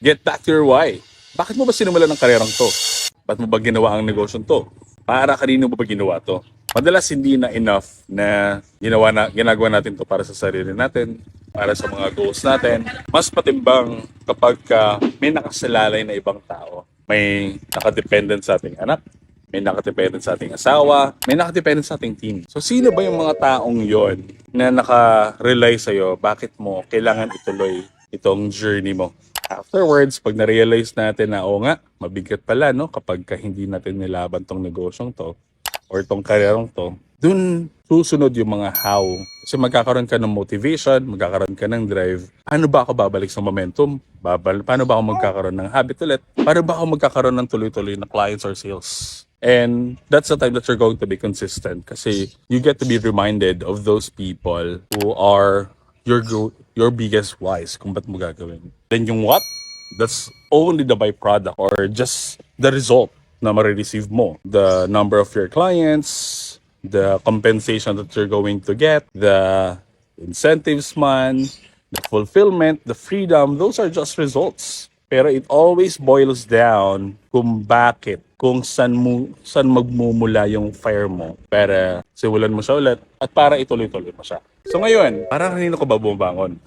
Get back to your why. Bakit mo ba sinimulan ng karerang to? Ba't mo ba ginawa ang negosyong to? Para kanino mo ba ginawa to? Madalas hindi na enough na ginagawa natin to para sa sarili natin, para sa mga goals natin. Mas patimbang kapag may nakasalalay na ibang tao. May nakadependent sa ating anak, may nakadependent sa ating asawa, may nakadependent sa ating team. So sino ba yung mga taong yon na naka-rely sa'yo? Bakit mo kailangan ituloy itong journey mo? Afterwards, pag na-realize natin na, nga, mabigat pala, no? Kapag hindi natin nilaban tong negosyong to, or tong karyerong to, dun susunod yung mga how. Kasi magkakaroon ka ng motivation, magkakaroon ka ng drive. Paano ba ako babalik sa momentum? Paano ba ako magkakaroon ng habit ulit? Paano ba ako magkakaroon ng tuloy-tuloy na clients or sales? And that's the time that you're going to be consistent kasi you get to be reminded of those people who are your biggest whys kung ba't mo gagawin. Then yung what? That's only the byproduct or just the result na marireceive mo. The number of your clients, the compensation that you're going to get, the incentives man, the fulfillment, the freedom, those are just results. Pero it always boils down kung saan magmumula yung fire mo para simulan mo siya ulit at para ituloy-tuloy mo siya. So ngayon, para kanino ko ba bumabangon?